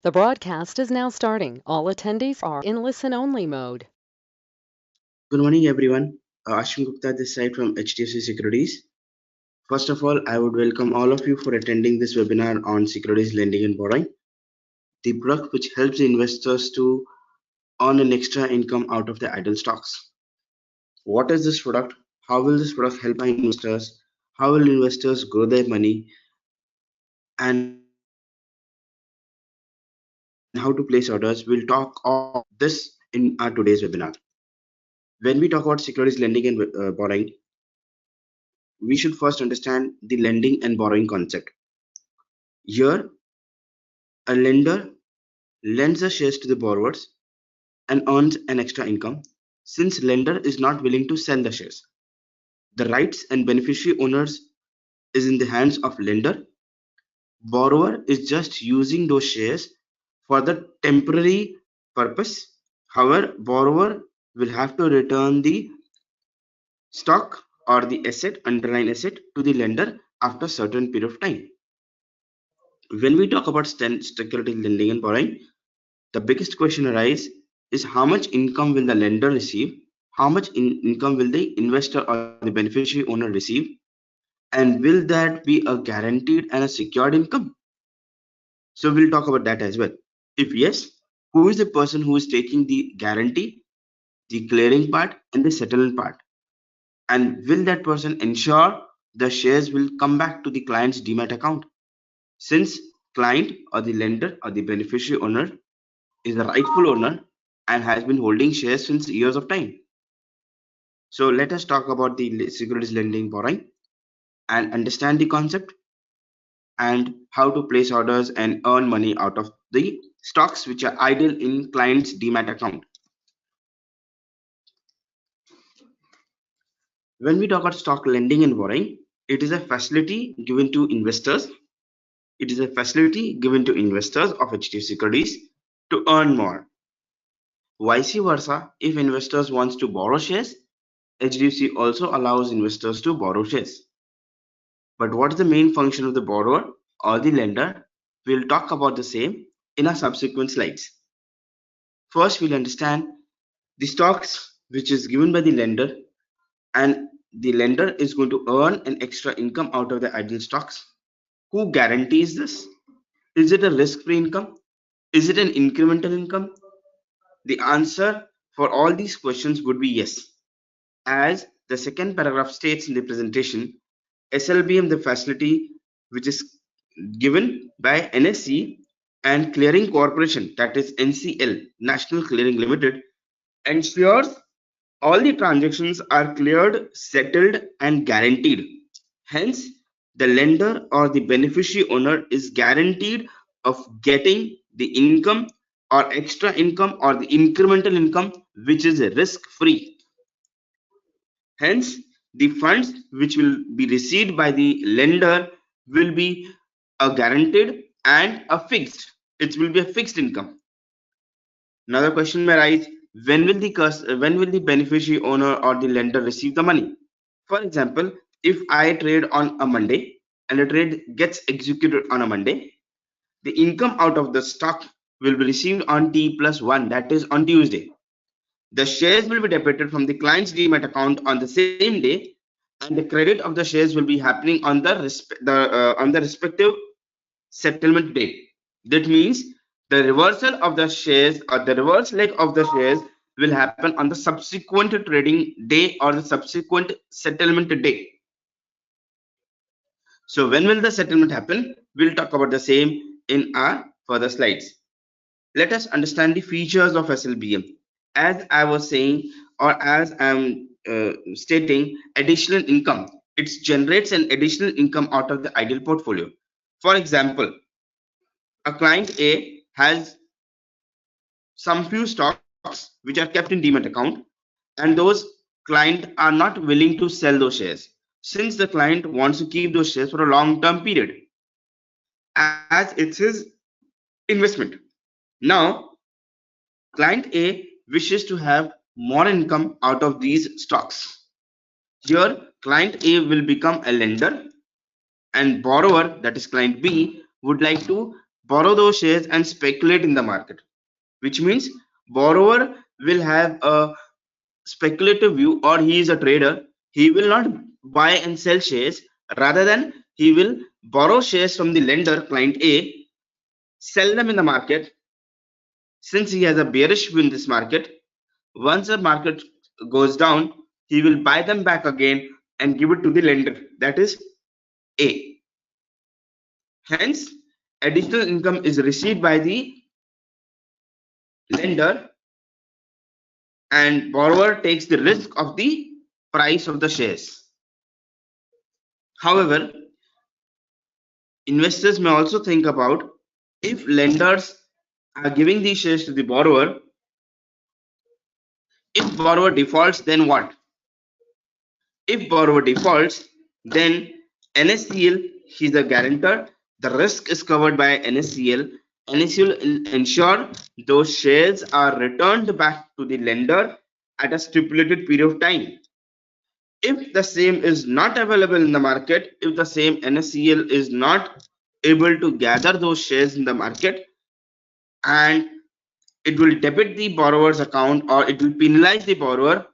The broadcast is now starting. All attendees are in listen-only mode. Good morning, everyone. Ashwin Gupta this side from Hdfc Securities. First of all, I would welcome all of you for attending this webinar on securities lending and borrowing, the product which helps investors to earn an extra income out of the idle stocks. What is this product? How will this product help our investors? How will investors grow their money? And how to place orders? We'll talk all this in our today's webinar. When we talk about securities lending and borrowing, we should first understand the lending and borrowing concept. Here, a lender lends the shares to the borrowers and earns an extra income since lender is not willing to sell the shares. The rights and beneficiary owners is in the hands of lender. Borrower is just using those shares for the temporary purpose. However, borrower will have to return the stock or the asset, underlying asset, to the lender after a certain period of time. When we talk about security lending and borrowing, the biggest question arises is how much income will the lender receive, how much income will the investor or the beneficiary owner receive, and will that be a guaranteed and a secured income? So we'll talk about that as well. If yes, who is the person who is taking the guarantee, the clearing part, and the settlement part? And will that person ensure the shares will come back to the client's demat account? Since client or the lender or the beneficiary owner is the rightful owner and has been holding shares since years of time. So let us talk about the securities lending borrowing and understand the concept and how to place orders and earn money out of the stocks which are idle in client's demat account. When we talk about stock lending and borrowing, it is a facility given to investors. It is a facility given to investors of HDFC Securities to earn more. Vice versa, if investors wants to borrow shares, HDFC also allows investors to borrow shares. But what is the main function of the borrower or the lender? We'll talk about the same in our subsequent slides. First, we'll understand the stocks which is given by the lender, and the lender is going to earn an extra income out of the idle stocks. Who guarantees this? Is it a risk-free income? Is it an incremental income? The answer for all these questions would be yes. As the second paragraph states in the presentation, SLBM, the facility which is given by NSE and Clearing Corporation, that is NCL, National Clearing Limited, ensures all the transactions are cleared, settled, and guaranteed. Hence, the lender or the beneficiary owner is guaranteed of getting the income or extra income or the incremental income which is risk-free. Hence, the funds which will be received by the lender will be a guaranteed and a fixed. It will be a fixed income. Another question may arise: when will the beneficiary owner or the lender receive the money? For example, if I trade on a Monday and the trade gets executed on a Monday, the income out of the stock will be received on T+1, that is on Tuesday. The shares will be debited from the client's demat account on the same day, and the credit of the shares will be happening on the respective settlement date. That means the reversal of the shares or the reverse leg of the shares will happen on the subsequent trading day or the subsequent settlement day. So when will the settlement happen? We'll talk about the same in our further slides. Let us understand the features of SLBM. As I was saying, or as I'm stating, additional income. It generates an additional income out of the idle portfolio. For example, a client A has some few stocks which are kept in demat account, and those client are not willing to sell those shares since the client wants to keep those shares for a long-term period as it's his investment. Now, client A wishes to have more income out of these stocks. Here, client A will become a lender and borrower, that is client B, would like to borrow those shares and speculate in the market, which means borrower will have a speculative view, or he is a trader. He will not buy and sell shares, rather than he will borrow shares from the lender, client A, sell them in the market. Since he has a bearish view in this market, once the market goes down, he will buy them back again and give it to the lender, that is A. Hence, additional income is received by the lender, and borrower takes the risk of the price of the shares. However, investors may also think about, if lenders are giving these shares to the borrower, if borrower defaults, then what? If borrower defaults, then NSCL, he's the guarantor, the risk is covered by NSCL. NSCL will ensure those shares are returned back to the lender at a stipulated period of time. If the same is not available in the market, if the same NSCL is not able to gather those shares in the market, and it will debit the borrower's account, or it will penalize the borrower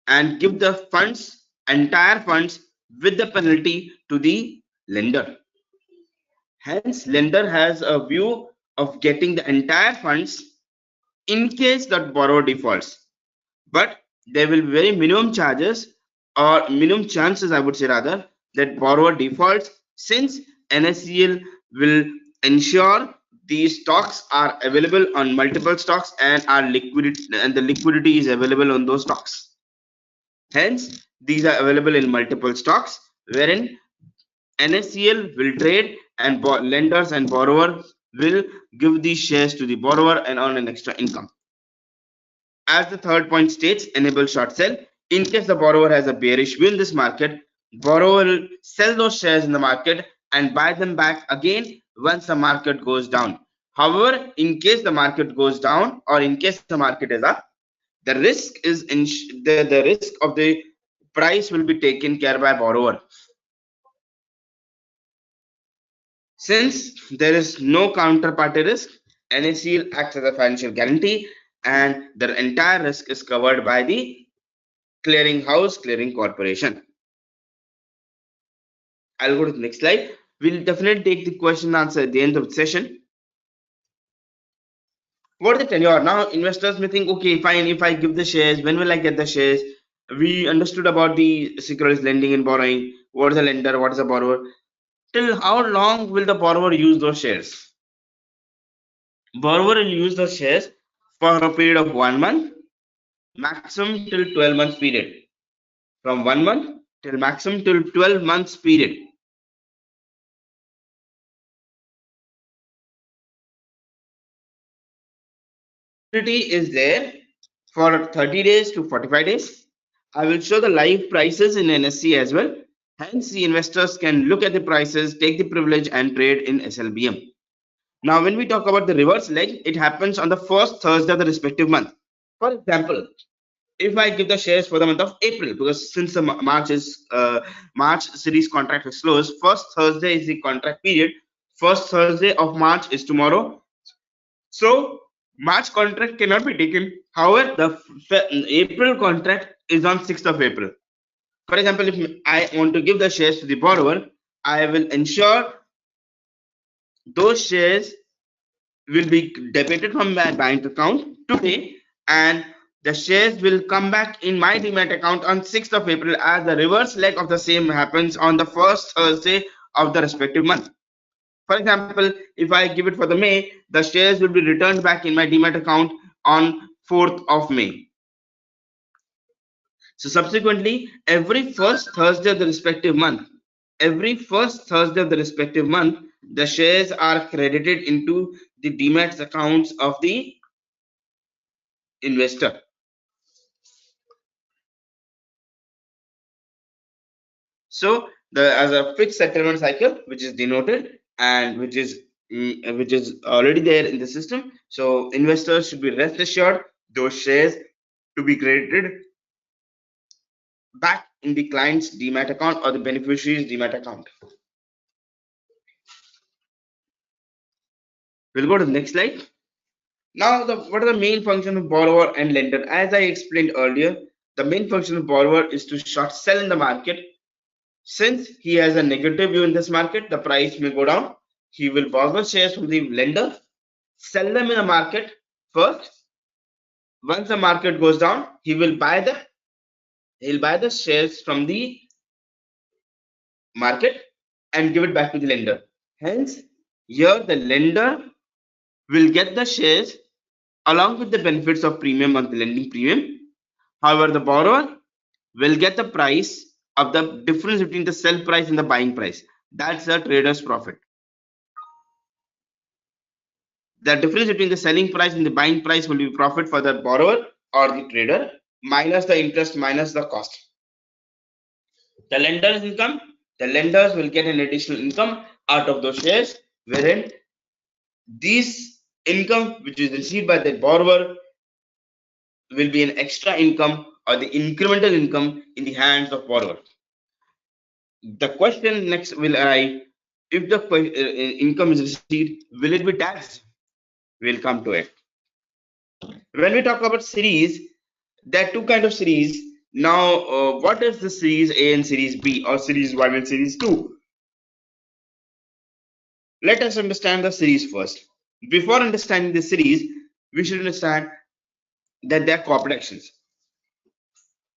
and give the funds, entire funds, with the penalty to the lender. Hence, lender has a view of getting the entire funds in case that borrower defaults. But there will be very minimum charges, or minimum chances, I would say rather, that borrower defaults, since NSCL will ensure these stocks are available on multiple stocks and are liquid, and the liquidity is available on those stocks. Hence, these are available in multiple stocks, wherein NSCL will trade, and lenders and borrower will give these shares to the borrower and earn an extra income. As the third point states, enable short sell. In case the borrower has a bearish view in this market, borrower will sell those shares in the market and buy them back again once the market goes down. However, in case the market goes down, or in case the market is up, the risk is the risk of the price will be taken care by borrower. Since there is no counterparty risk, NACL acts as a financial guarantee, and the entire risk is covered by the clearing house, clearing corporation. I'll go to the next slide. We'll definitely take the question and answer at the end of the session. What is the tenure? Now investors may think, okay, fine, if I give the shares, when will I get the shares? We understood about the securities lending and borrowing. What is a lender? What is a borrower? Till how long will the borrower use those shares? Borrower will use the shares for a period of 1 month, maximum till 12 months period. From 1 month till maximum till 12 months period. Is there for 30 days to 45 days. I will show the live prices in NSE as well. Hence, the investors can look at the prices, take the privilege, and trade in SLBM. Now, when we talk about the reverse leg, it happens on the first Thursday of the respective month. For example, if I give the shares for the month of April, because since the March series contract is closed, first Thursday is the contract period. First Thursday of March is tomorrow. So March contract cannot be taken. However, the April contract is on 6th of April. For example, if I want to give the shares to the borrower, I will ensure those shares will be debited from my bank account today, and the shares will come back in my demat account on 6th of April, as the reverse leg of the same happens on the first Thursday of the respective month. For example, if I give it for the May, the shares will be returned back in my demat account on 4th of May. So subsequently, every first Thursday of the respective month, the shares are credited into the demat accounts of the investor. So as a fixed settlement cycle, which is denoted and which is already there in the system. So investors should be rest assured those shares to be credited back in the client's demat account or the beneficiary's demat account. We'll go to the next slide. Now, what are the main functions of borrower and lender? As I explained earlier, the main function of borrower is to short sell in the market. Since he has a negative view in this market, the price may go down. He will borrow shares from the lender, sell them in the market first. Once the market goes down, he'll buy the shares from the market and give it back to the lender. Hence, here the lender will get the shares along with the benefits of premium on the lending premium. However, the borrower will get the price of the difference between the sell price and the buying price. That's the trader's profit. The difference between the selling price and the buying price will be profit for the borrower or the trader, minus the interest, minus the cost. The lender's income, the lenders will get an additional income out of those shares, wherein this income which is received by the borrower will be an extra income or the incremental income in the hands of borrower. The question next will arise, if the income is received, will it be taxed? We'll come to it. When we talk about series, there are two kinds of series. Now, what is the series A and series B, or series 1 and series 2? Let us understand the series first. Before understanding the series, we should understand that there are corporate actions.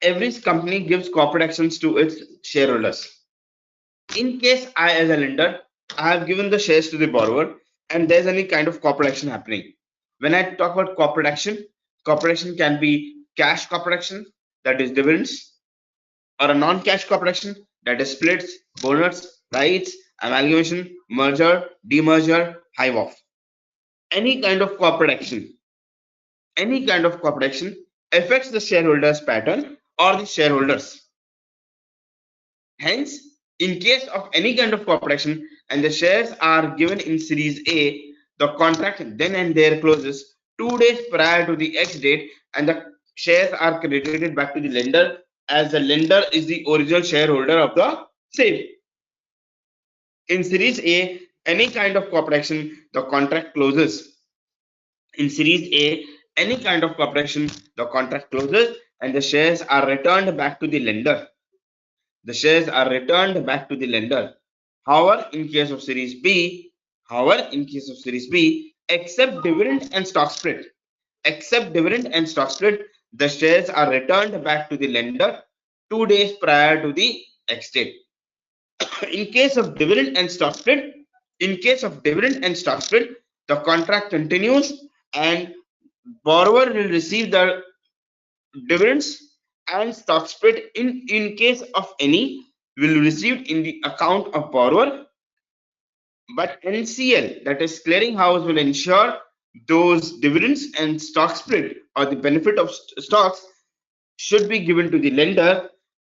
Every company gives corporate actions to its shareholders. In case I, as a lender, I have given the shares to the borrower and there's any kind of corporate action happening. When I talk about corporate action can be cash corporate action, that is dividends, or a non-cash corporate action, that is splits, bonus, rights, amalgamation, merger, demerger, hive off. Any kind of corporate action affects the shareholders pattern or the shareholders. Hence, in case of any kind of corporate action and the shares are given in series A, the contract then and there closes 2 days prior to the X date, and the shares are credited back to the lender, as the lender is the original shareholder of the same. In series A, any kind of corporate action, the contract closes. In series A, any kind of corporate action, the contract closes and the shares are returned back to the lender. The shares are returned back to the lender. However, in case of series B, except dividend and stock split, the shares are returned back to the lender 2 days prior to the X date. In case of dividend and stock split, the contract continues and borrower will receive the dividends and stock split in case of any will be received in the account of borrower, but NCL, that is clearinghouse, will ensure those dividends and stock split or the benefit of stocks should be given to the lender.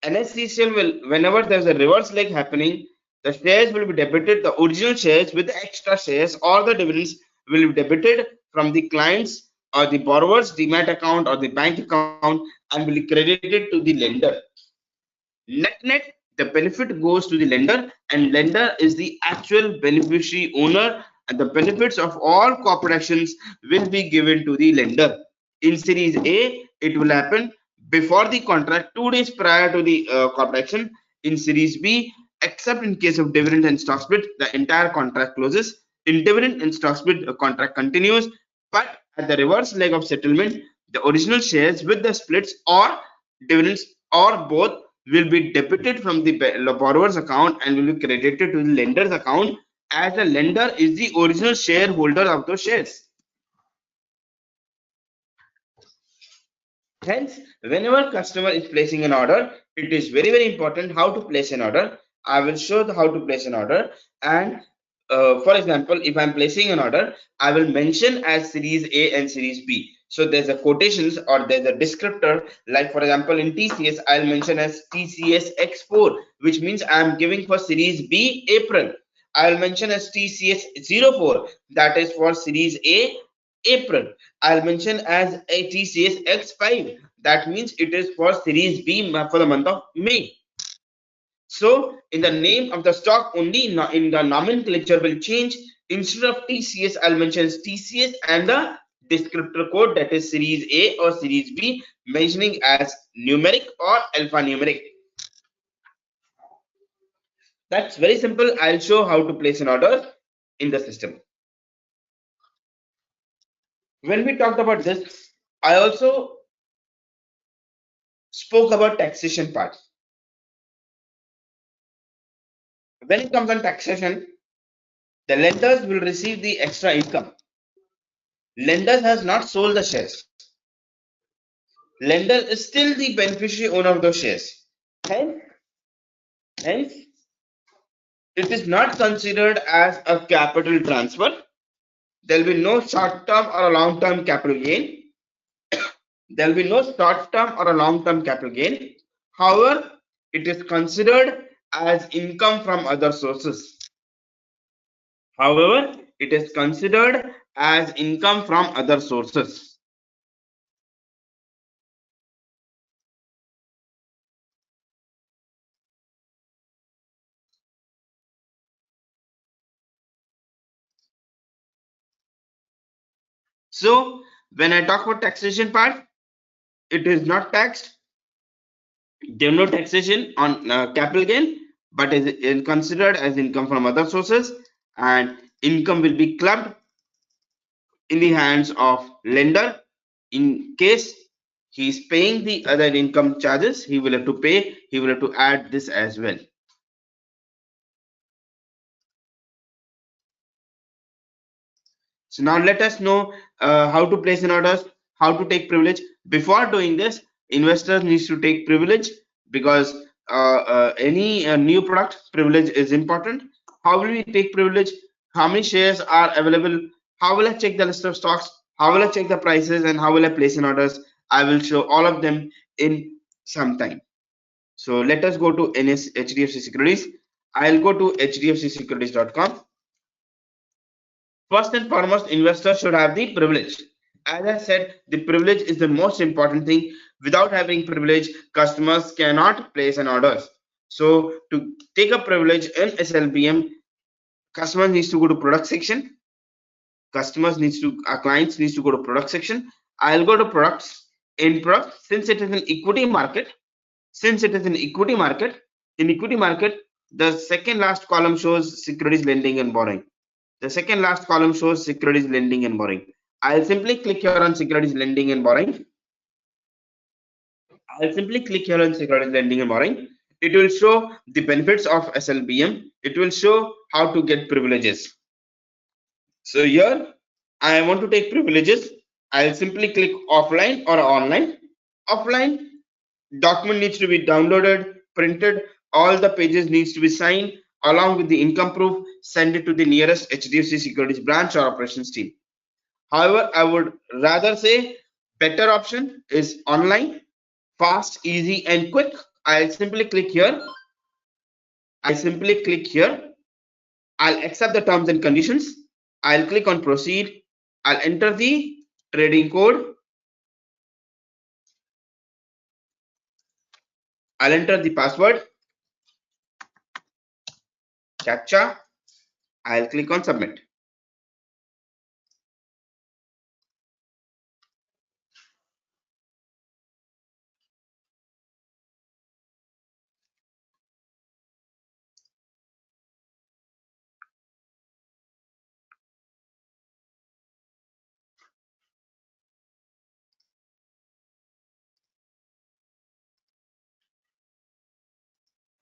NSCL will, whenever there's a reverse leg happening, the shares will be debited, the original shares with the extra shares or the dividends will be debited from the client's or the borrower's demat account or the bank account and will be credited to the lender. Net, the benefit goes to the lender, and lender is the actual beneficiary owner, and the benefits of all corporate actions will be given to the lender. In series A, it will happen before the contract 2 days prior to the corporate action. In series B, except in case of dividend and stock split, the entire contract closes. In dividend and stock split, the contract continues, but at the reverse leg of settlement, the original shares with the splits or dividends or both will be debited from the borrower's account and will be credited to the lender's account, as the lender is the original shareholder of those shares. Hence, whenever customer is placing an order, it is very important how to place an order. I will show how to place an order, and for example, if I'm placing an order, I will mention as series A and series B. So there's a quotations or there's a descriptor, like for example in TCS, I'll mention as TCS X4, which means I'm giving for series B April. I'll mention as TCS 04, that is for series A April. I'll mention as a TCS X5, that means it is for series B for the month of May. So in the name of the stock only, in the nomenclature will change. Instead of TCS, I'll mention TCS and the descriptor code, that is series A or series B, mentioning as numeric or alphanumeric. That's very simple. I'll show how to place an order in the system. When we talked about this, I also spoke about taxation part. When it comes on taxation, the lenders will receive the extra income. Lender has not sold the shares. Lender is still the beneficiary owner of those shares. Hence, it is not considered as a capital transfer. There will be no short-term or a long-term capital gain. There will be no short-term or a long-term capital gain. However, it is considered as income from other sources. However, it is considered as income from other sources. So, when I talk about taxation part, it is not taxed. There is no taxation on capital gain, but is considered as income from other sources, and income will be clubbed in the hands of lender. In case he is paying the other income charges, he will have to add this as well. So now let us know how to place an orders, how to take privilege. Before doing this, investors needs to take privilege, because any new product, privilege is important. How will we take privilege? How many shares are available? How will I check the list of stocks? How will I check the prices, and how will I place an orders? I will show all of them in some time. So let us go to HDFC Securities. I'll go to hdfcsecurities.com. First and foremost, investors should have the privilege. As I said, the privilege is the most important thing. Without having privilege, customers cannot place an order. So to take a privilege in SLBM, customers needs to go to product section. Our clients needs to go to product section. I'll go to products. In product, since it is an equity market, in equity market, the second last column shows securities lending and borrowing. The second last column shows securities lending and borrowing. I'll simply click here on securities lending and borrowing. It will show the benefits of SLBM. It will show how to get privileges. So here I want to take privileges. I'll simply click offline or online. Offline, document needs to be downloaded, printed, all the pages needs to be signed along with the income proof. Send it to the nearest HDFC Securities branch or operations team. However, I would rather say better option is online, fast, easy, and quick. I'll simply click here. I'll accept the terms and conditions. I'll click on proceed. I'll enter the trading code. I'll enter the password, captcha. I'll click on submit.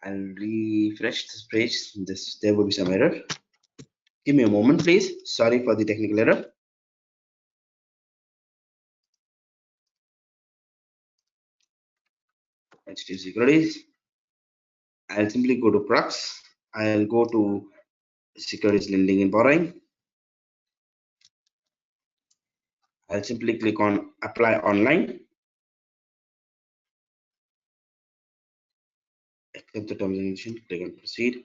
I'll refresh this page. There will be some error. Give me a moment, please. Sorry for the technical error. HDFC Securities. I'll simply go to products. I'll go to securities lending and borrowing. I'll simply click on apply online. Accept the terms and conditions. Click on proceed.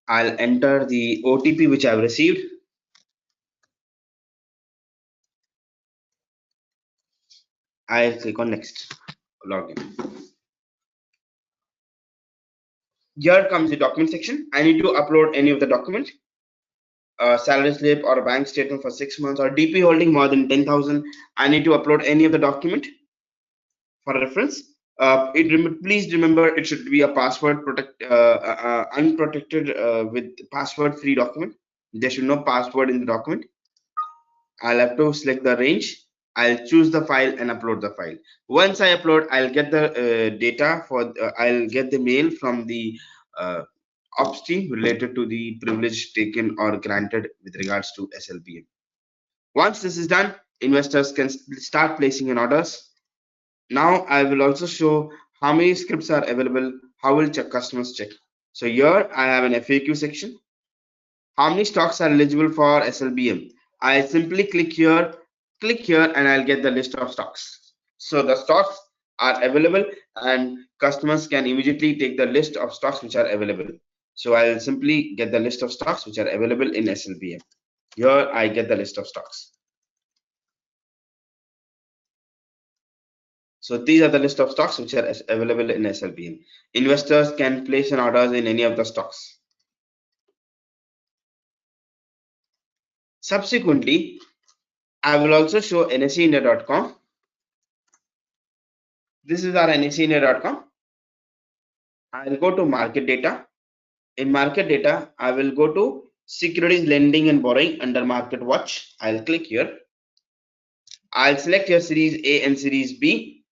I'll enter the OTP which I've received. I'll click on next, login. Here comes the document section. I need to upload any of the document, salary slip or a bank statement for 6 months or DP holding more than 10,000. I need to upload any of the document for reference. Please remember it should be a password unprotected with password free document. There should no password in the document. I'll have to select the range. I'll choose the file and upload the file. Once I upload, I'll get the data for. I'll get the mail from the ops team related to the privilege taken or granted with regards to SLBM. Once this is done, investors can start placing in orders. Now I will also show how many scripts are available, how will customers check. So here I have an FAQ section. How many stocks are eligible for SLBM? I simply click here, and I'll get the list of stocks. So the stocks are available and customers can immediately take the list of stocks which are available. So I'll simply get the list of stocks which are available in SLBM. Here I get the list of stocks. So these are the list of stocks which are available in SLBM. Investors can place an orders in any of the stocks. Subsequently, I will also show NSEindia.com. This is our NSEindia.com. I'll go to market data. In market data, I will go to securities lending and borrowing under market watch. I'll click here. I'll select here series A and series B.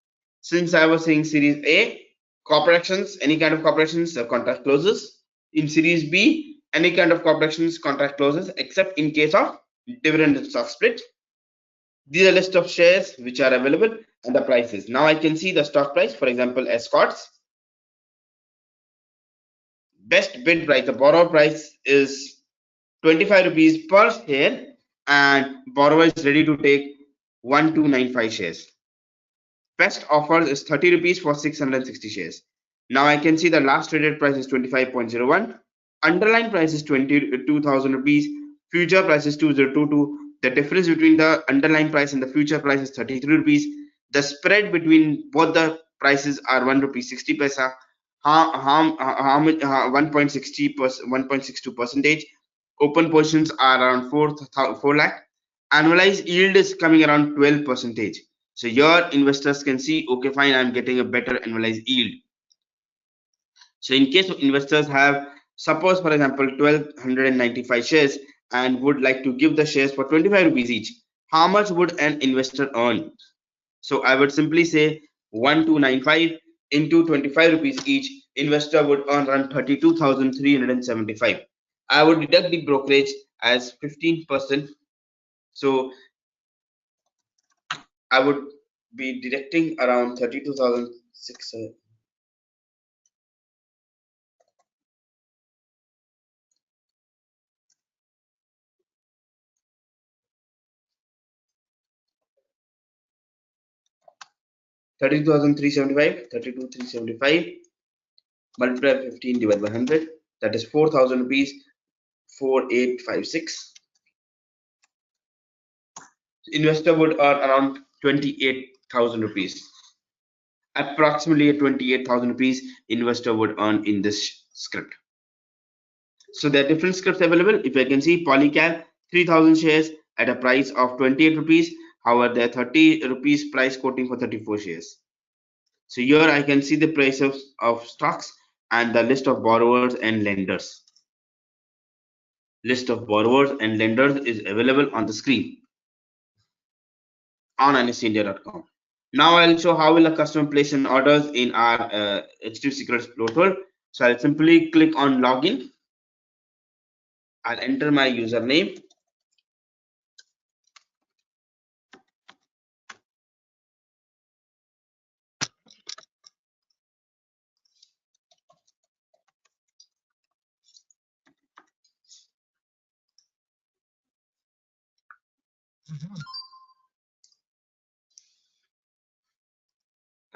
Since I was saying series A, corporations, any kind of corporations, the contract closes. In series B, any kind of corporations, contract closes, except in case of dividend and stock split. These are list of shares which are available and the prices. Now I can see the stock price, for example, Escorts. Best bid price, the borrower price is 25 rupees per share and borrower is ready to take 1295 shares. Best offer is 30 rupees for 660 shares. Now I can see the last traded price is 25.01. Underlying price is 22,000 rupees. Future price is 2022. The difference between the underlying price and the future price is 33 rupees. The spread between both the prices are 1 rupee 60 paisa. How much? 1.62 percentage. Open positions are around 4 lakh. Annualized yield is coming around 12 percentage. So your investors can see, okay, fine, I'm getting a better annualized yield. So in case of investors have, suppose for example, 1295 shares and would like to give the shares for 25 rupees each, how much would an investor earn? So I would simply say 1295 into 25 rupees each, investor would earn around 32,375. I would deduct the brokerage as 15%. So I would be deducting around 32,600. 32,375, 32,375 multiplied by 15 divided by 100, that is 4,000 rupees, 4856. Investor would earn around 28,000 rupees. Approximately 28,000 rupees investor would earn in this script. So there are different scripts available. If I can see, Polycab 3,000 shares at a price of 28 rupees. However, there are 30 rupees price quoting for 34 shares. So here I can see the price of stocks and the list of borrowers and lenders. List of borrowers and lenders is available on the screen on NSEindia.com. Now I'll show how will a customer place an orders in our HDFC Securities portal. So I'll simply click on login. I'll enter my username.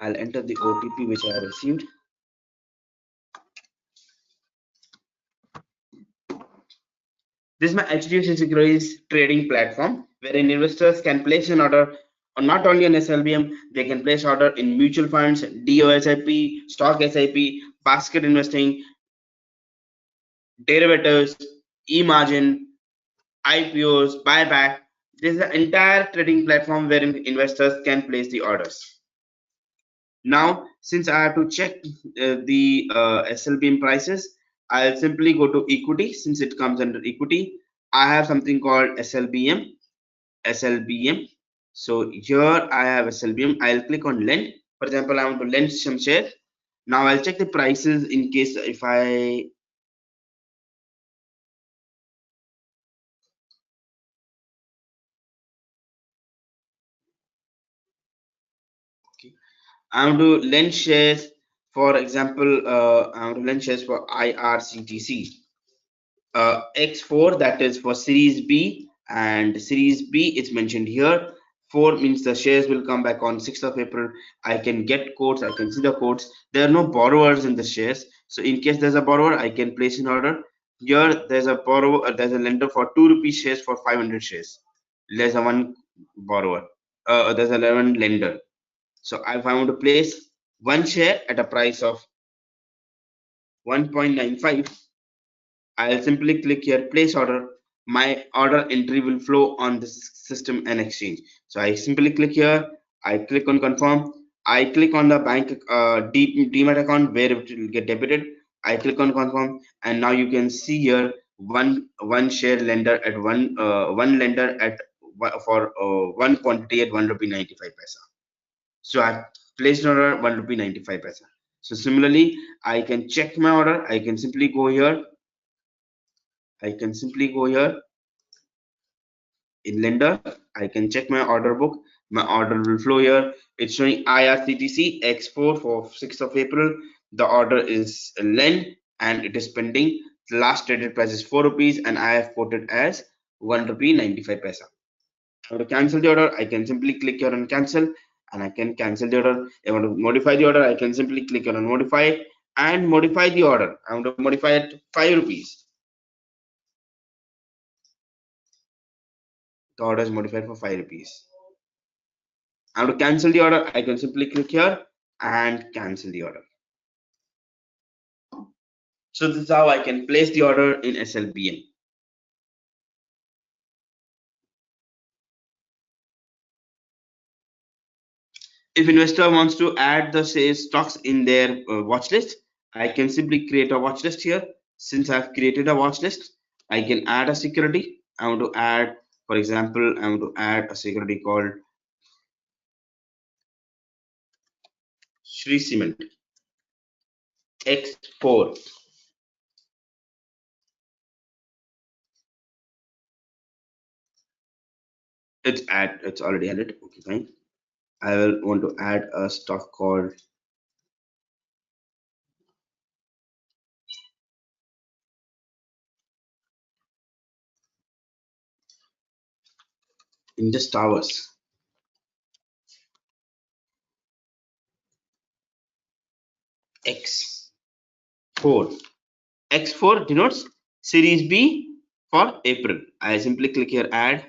I'll enter the OTP which I have received. This is my HDFC Securities trading platform wherein investors can place an order on not only on SLBM, they can place order in mutual funds, DOSIP, stock SIP, basket investing, derivatives, e-margin, IPOs, buyback. This is an entire trading platform wherein investors can place the orders. Now, since I have to check the SLBM prices, I'll simply go to equity. Since it comes under equity, I have something called SLBM. So here I have SLBM. I'll click on lend. For example, I want to lend some shares. Now I'll check the prices in case if I I want to lend shares. For example, I want to lend shares for IRCTC. X4, that is for series B, and series B it's mentioned here. 4 means the shares will come back on 6th of April. I can get quotes, I can see the quotes. There are no borrowers in the shares, so in case there's a borrower, I can place an order. Here there's a borrower, there's a lender for 2 rupees shares for 500 shares. There's a one borrower, there's a 11 lender. So if I want to place one share at a price of 1.95, I'll simply click here place order. My order entry will flow on this system and exchange. So I simply click here, I click on confirm, I click on the bank demat account where it will get debited. I click on confirm, and now you can see here one share lender at one lender at for one quantity at 1 rupee 95 paisa. So I placed an order 1 rupee 95 paisa. So similarly, I can check my order. I can simply go here in lender. I can check my order book. My order will flow here. It's showing IRCTC X4 for 6th of April. The order is lend and it is pending. The last traded price is 4 rupees and I have quoted as 1 rupee 95 paisa. I want to cancel the order. I can simply click here on cancel and I can cancel the order. If I want to modify the order, I can simply click here on modify and modify the order. I want to modify it to 5 rupees. The order is modified for 5 rupees. I want to cancel the order. I can simply click here and cancel the order. So this is how I can place the order in SLBM. If investor wants to add the say stocks in their watch list, I can simply create a watch list here. Since I've created a watch list, I can add a security. I want to add, for example, I want to add a security called Shri Cement X4. It's already added. Okay, fine. I will want to add a stock called Indus Towers X4. X4 denotes series B for April. I simply click here add.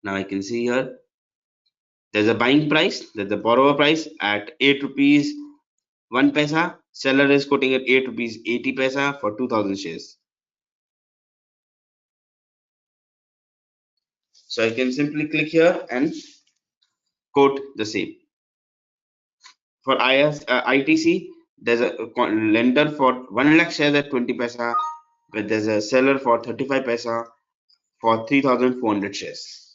Now I can see here there's a buying price, there's a borrower price at 8 rupees 1 paisa. Seller is quoting at 8 rupees 80 paisa for 2000 shares. So I can simply click here and quote the same. For ITC, there's a lender for 1 lakh shares at 20 paisa, but there's a seller for 35 paisa for 3400 shares.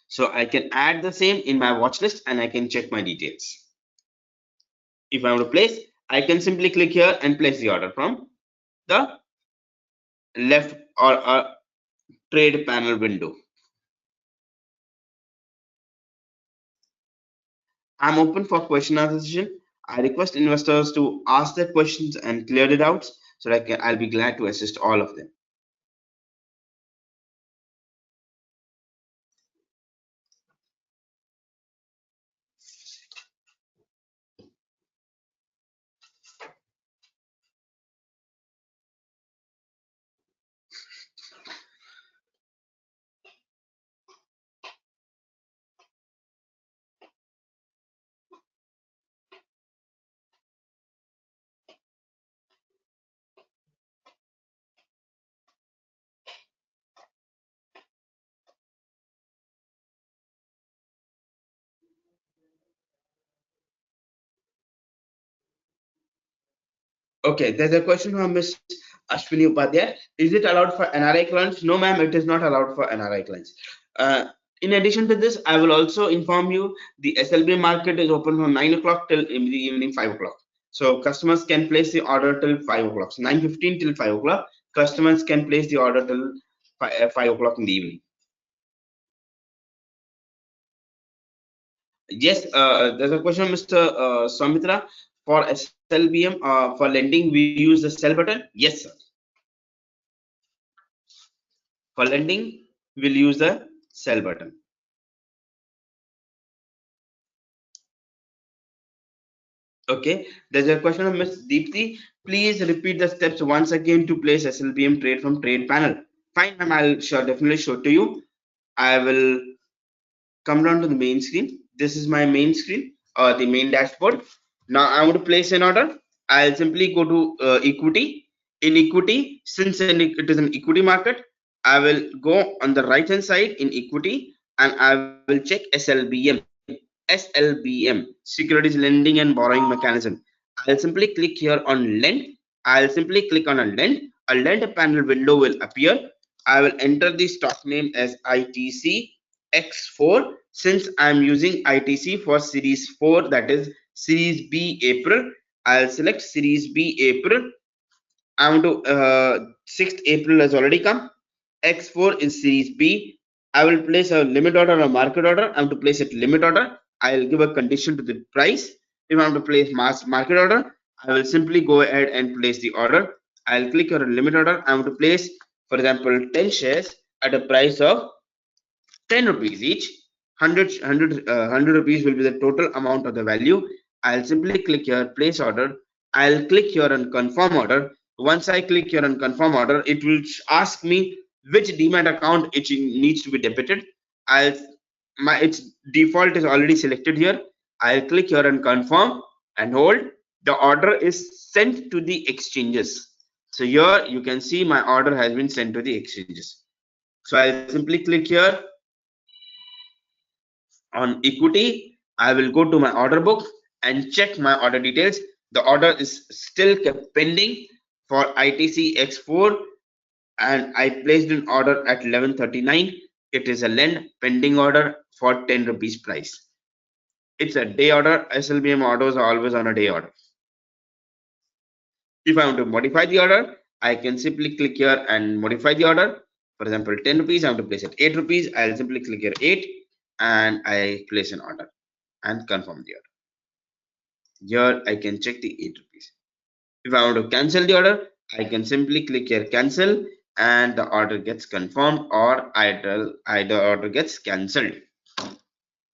So I can add the same in my watch list and I can check my details. If I want to place, I can simply click here and place the order from the left or trade panel window. I'm open for question answer session. I request investors to ask their questions and clear the doubts so that I'll be glad to assist all of them. Okay, there's a question from Miss Ashwini Upadhyay. Is it allowed for NRI clients? No, ma'am, it is not allowed for NRI clients. In addition to this, I will also inform you the SLB market is open from 9 o'clock till in the evening 5 o'clock. So customers can place the order till 5 o'clock. So 9:15 till 5 o'clock, customers can place the order till 5 o'clock in the evening. Yes, there's a question, Mr. Samitra. For SLBM, for lending, we use the sell button. Yes, sir. For lending, we'll use the sell button. Okay, there's a question of Ms. Deepthi. Please repeat the steps once again to place SLBM trade from trade panel. Fine, ma'am, I'll definitely show to you. I will come down to the main screen. This is my main screen, the main dashboard. Now I'm going to place an order. I'll simply go to equity. In equity, since it is an equity market, I will go on the right hand side in equity and I will check SLBM. SLBM, Securities Lending and Borrowing Mechanism. I'll simply click here on lend. I'll simply click on a lend. A lend panel window will appear. I will enter the stock name as ITC X4 since I'm using ITC for series 4, that is series B April. I'll select series B April. I'm to 6th April has already come. X4 is series B. I will place a limit order or a market order. I'm to place it limit order. I'll give a condition to the price. If I'm to place mass market order, I will simply go ahead and place the order. I'll click on a limit order. I'm to place, for example, 10 shares at a price of 10 rupees each. 100 rupees will be the total amount of the value. I'll simply click here place order. I'll click here on confirm order. Once I click here on confirm order, it will ask me which demat account it needs to be debited. I'll its default is already selected here. I'll click here and confirm and hold. The order is sent to the exchanges. So here you can see my order has been sent to the exchanges. So I'll simply click here on equity. I will go to my order book and check my order details. The order is still kept pending for ITC X4 and I placed an order at 11:39. It is a lend pending order for 10 rupees price. It's a day order. SLBM orders are always on a day order. If I want to modify the order, I can simply click here and modify the order. For example, 10 rupees, I want to place it 8 rupees. I'll simply click here 8 and I place an order and confirm the order. Here I can check the 8 rupees. If I want to cancel the order, I can simply click here cancel and the order gets confirmed or either order gets cancelled.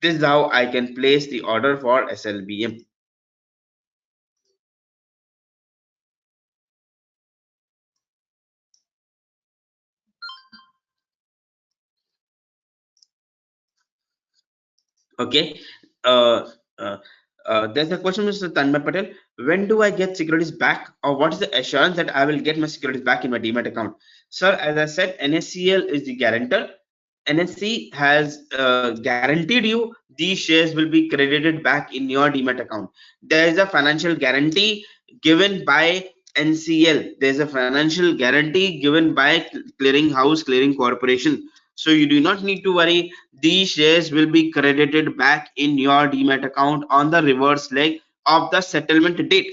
This is how I can place the order for SLBM. Okay. Uh, uh, there's a question, Mr. Tanmay Patel. When do I get securities back, or what is the assurance that I will get my securities back in my demat account? Sir, as I said, NSCL is the guarantor. NSC has guaranteed you these shares will be credited back in your demat account. There is a financial guarantee given by NCL. There is a financial guarantee given by clearing house, clearing corporation. So you do not need to worry. These shares will be credited back in your demat account on the reverse leg of the settlement date.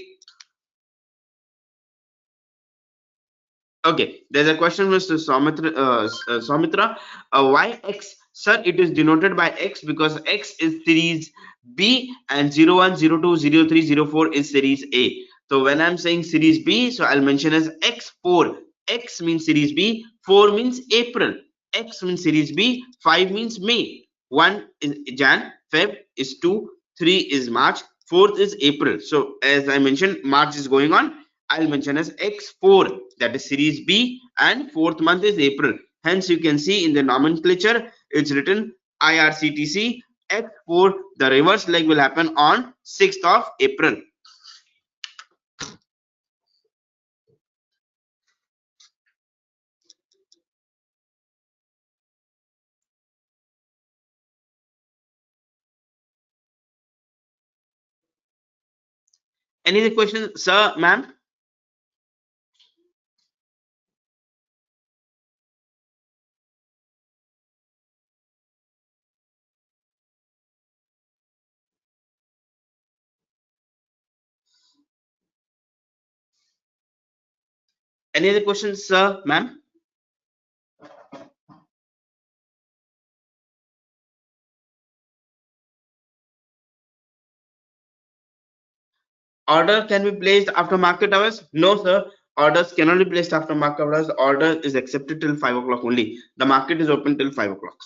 Okay, there's a question, Mr. Soumitra. Why X? Sir, it is denoted by X because X is series B and 01, 02, 03, 04 is series A. So when I'm saying series B, so I'll mention as X4. X means series B, 4 means April. X means series B, 5 means May. 1 is Jan, Feb is 2, 3 is March, 4th is April. So as I mentioned, March is going on. I'll mention as X4, that is series B, and 4th month is April. Hence you can see in the nomenclature it's written IRCTC X4. The reverse leg will happen on 6th of April. Any other question, sir, ma'am? Any other questions, sir, ma'am? Order can be placed after market hours? No, sir. Orders cannot be placed after market hours. Order is accepted till 5 o'clock only. The market is open till 5 o'clock.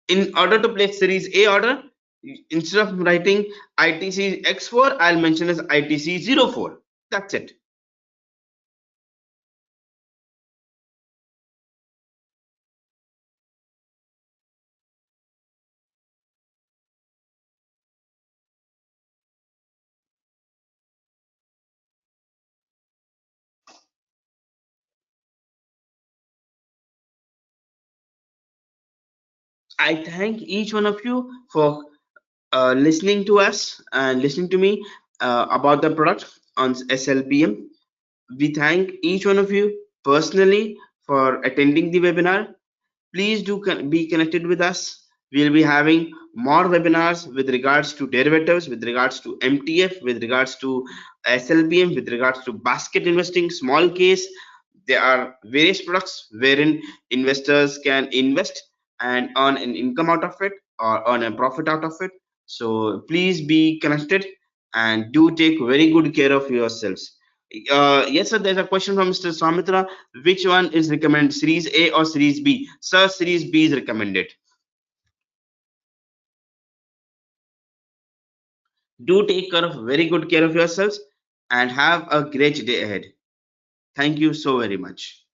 In order to place series A order, instead of writing ITC X4, I'll mention as ITC 04. That's it. I thank each one of you for listening to us and listening to me about the product on SLBM. We thank each one of you personally for attending the webinar. Please do be connected with us. We'll be having more webinars with regards to derivatives, with regards to MTF, with regards to SLBM, with regards to basket investing, small case. There are various products wherein investors can invest and earn an income out of it or earn a profit out of it. So please be connected and do take very good care of yourselves. Yes, sir, there's a question from Mr. Swamitra. Which one is recommended, Series A or Series B? Sir, Series B is recommended. Do take care of very good care of yourselves and have a great day ahead. Thank you so very much.